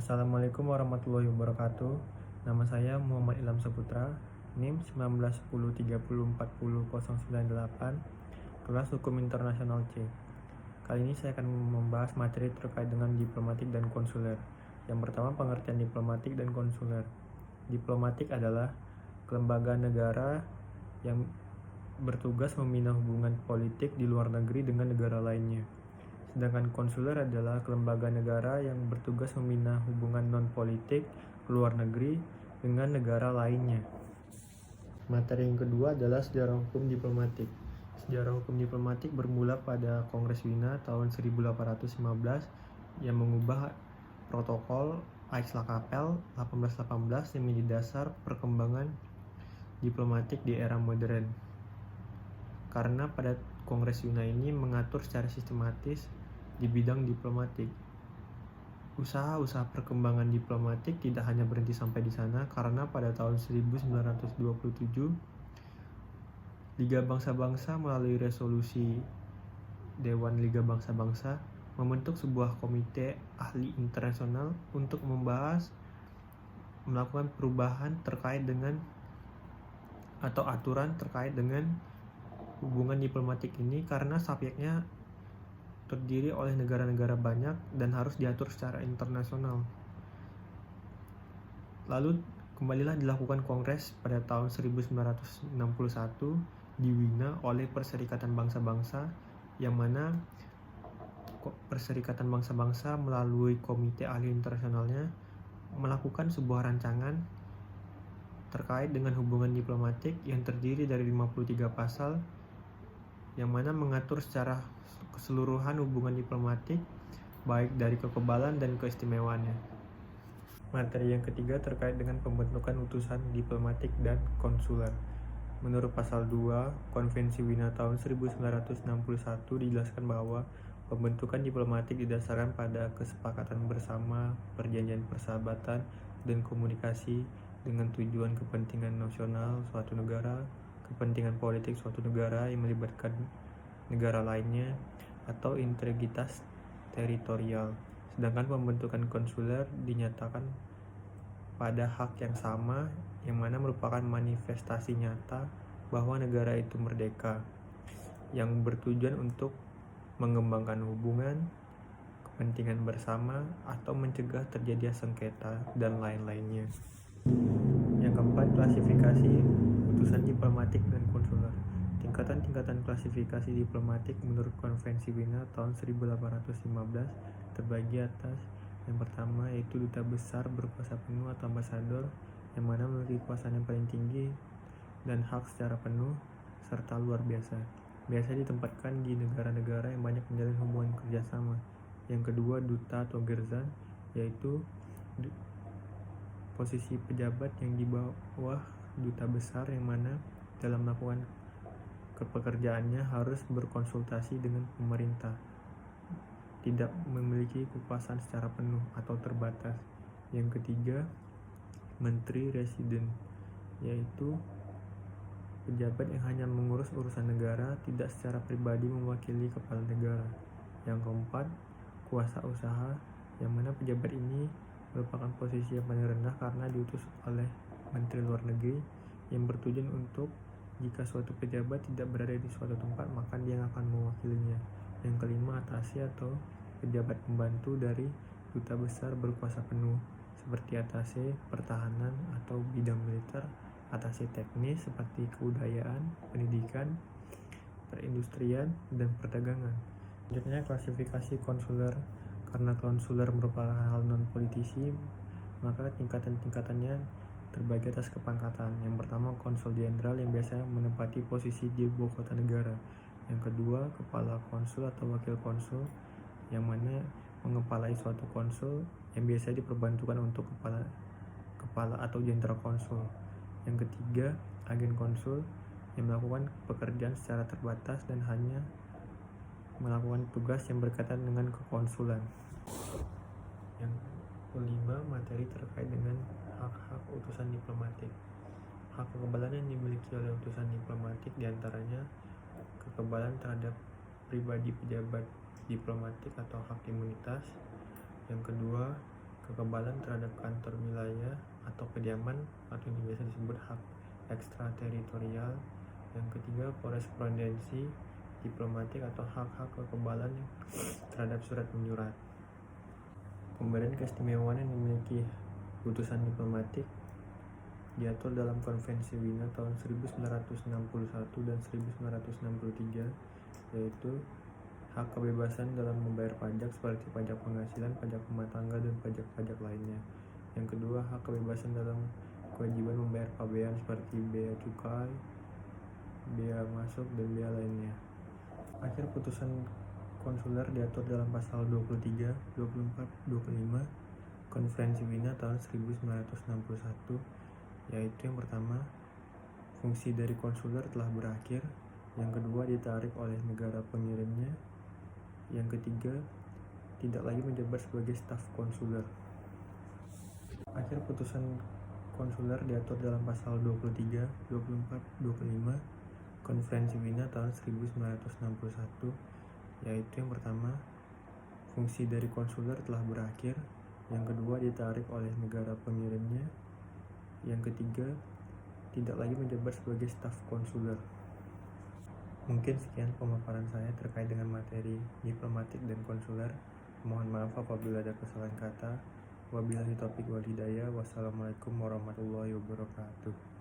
Assalamualaikum warahmatullahi wabarakatuh. Nama saya Muhammad Ilham Saputra, NIM 1910304098, kelas Hukum Internasional C. Kali ini saya akan membahas materi terkait dengan diplomatik dan konsuler. Yang pertama, pengertian diplomatik dan konsuler. Diplomatik adalah kelembagaan negara yang bertugas membina hubungan politik di luar negeri dengan negara lainnya. Sedangkan konsuler adalah kelembagaan negara yang bertugas membina hubungan non-politik luar negeri dengan negara lainnya. Materi yang kedua adalah sejarah hukum diplomatik. Sejarah hukum diplomatik bermula pada Kongres Wina tahun 1815 yang mengubah protokol Aix-la-Chapelle 1818 yang menjadi dasar perkembangan diplomatik di era modern. Karena pada Kongres Wina ini mengatur secara sistematis di bidang diplomatik. Usaha-usaha perkembangan diplomatik tidak hanya berhenti sampai di sana, karena pada tahun 1927 Liga Bangsa-Bangsa melalui resolusi Dewan Liga Bangsa-Bangsa membentuk sebuah komite ahli internasional untuk melakukan perubahan terkait dengan atau aturan terkait dengan hubungan diplomatik ini, karena subjeknya terdiri oleh negara-negara banyak dan harus diatur secara internasional. Lalu kembalilah dilakukan kongres pada tahun 1961 di Wina oleh Perserikatan Bangsa-Bangsa, yang mana Perserikatan Bangsa-Bangsa melalui komite ahli internasionalnya melakukan sebuah rancangan terkait dengan hubungan diplomatik yang terdiri dari 53 pasal, yang mana mengatur secara keseluruhan hubungan diplomatik, baik dari kekebalan dan keistimewaannya. Materi yang ketiga terkait dengan pembentukan utusan diplomatik dan konsuler. Menurut pasal 2 Konvensi Wina tahun 1961 dijelaskan bahwa pembentukan diplomatik didasarkan pada kesepakatan bersama, perjanjian persahabatan, dan komunikasi dengan tujuan kepentingan nasional suatu negara, kepentingan politik suatu negara yang melibatkan negara lainnya, atau integritas teritorial. Sedangkan pembentukan konsuler dinyatakan pada hak yang sama, yang mana merupakan manifestasi nyata bahwa negara itu merdeka, yang bertujuan untuk mengembangkan hubungan, kepentingan bersama, atau mencegah terjadinya sengketa, dan lain-lainnya. Yang keempat, klasifikasi utusan diplomatik dan konsuler. Tingkatan-tingkatan klasifikasi diplomatik menurut Konvensi Wina tahun 1815 terbagi atas: yang pertama yaitu duta besar berkuasa penuh atau ambasador, yang mana memiliki kekuasaan yang paling tinggi dan hak secara penuh serta luar biasa. Biasa ditempatkan di negara-negara yang banyak menjalin hubungan kerjasama. Yang kedua, duta atau gerzan, yaitu posisi pejabat yang di bawah duta besar, yang mana dalam melakukan pekerjaannya harus berkonsultasi dengan pemerintah, tidak memiliki kekuasaan secara penuh atau terbatas. Yang ketiga, menteri residen, yaitu pejabat yang hanya mengurus urusan negara, tidak secara pribadi mewakili kepala negara. Yang keempat, kuasa usaha, yang mana pejabat ini merupakan posisi yang paling rendah karena diutus oleh Menteri Luar Negeri, yang bertujuan untuk jika suatu pejabat tidak berada di suatu tempat, maka dia akan mewakilinya. Yang kelima, atase atau pejabat pembantu dari duta besar berkuasa penuh, seperti atase pertahanan atau bidang militer, atase teknis seperti kebudayaan, pendidikan, perindustrian, dan perdagangan. Selanjutnya, klasifikasi konsuler. Karena konsuler merupakan hal non-politisi, maka tingkatan-tingkatannya terbagi atas kepangkatan. Yang pertama, konsul jenderal yang biasanya menempati posisi di ibu kota negara. Yang kedua, kepala konsul atau wakil konsul, yang mana mengepalai suatu konsul, yang biasanya diperbantukan untuk kepala atau jenderal konsul. Yang ketiga, agen konsul yang melakukan pekerjaan secara terbatas dan hanya melakukan tugas yang berkaitan dengan kekonsulan. Yang kelima, materi terkait dengan hak-hak utusan diplomatik. Hak kekebalan yang dimiliki oleh utusan diplomatik diantaranya kekebalan terhadap pribadi pejabat diplomatik atau hak imunitas. Yang kedua, kekebalan terhadap kantor wilayah atau kediaman atau yang biasa disebut hak ekstrateritorial. Yang ketiga, korespondensi diplomatik atau hak-hak kekebalan terhadap surat menyurat. Pemberian keistimewaan yang memiliki putusan diplomatik diatur dalam Konvensi Wina tahun 1961 dan 1963, yaitu hak kebebasan dalam membayar pajak seperti pajak penghasilan, pajak rumah tangga, dan pajak-pajak lainnya. Yang kedua, hak kebebasan dalam kewajiban membayar pabean seperti bea cukai, bea masuk, dan bea lainnya. Akhir putusan konsuler diatur dalam pasal 23, 24, 25 Konferensi Wina tahun 1961, yaitu yang pertama, fungsi dari konsuler telah berakhir. Yang kedua, ditarik oleh negara pengirimnya. Yang ketiga, tidak lagi menjabat sebagai staf konsuler. Akhir putusan konsuler diatur dalam pasal 23, 24, 25 Konferensi Wina tahun 1961, yaitu yang pertama, fungsi dari konsuler telah berakhir. Yang kedua, ditarik oleh negara pengirimnya. Yang ketiga, tidak lagi menjabat sebagai staf konsuler. Mungkin sekian pemaparan saya terkait dengan materi diplomatik dan konsuler. Mohon maaf apabila ada kesalahan kata. Wabillahi taufiq wal hidayah. Wassalamualaikum warahmatullahi wabarakatuh.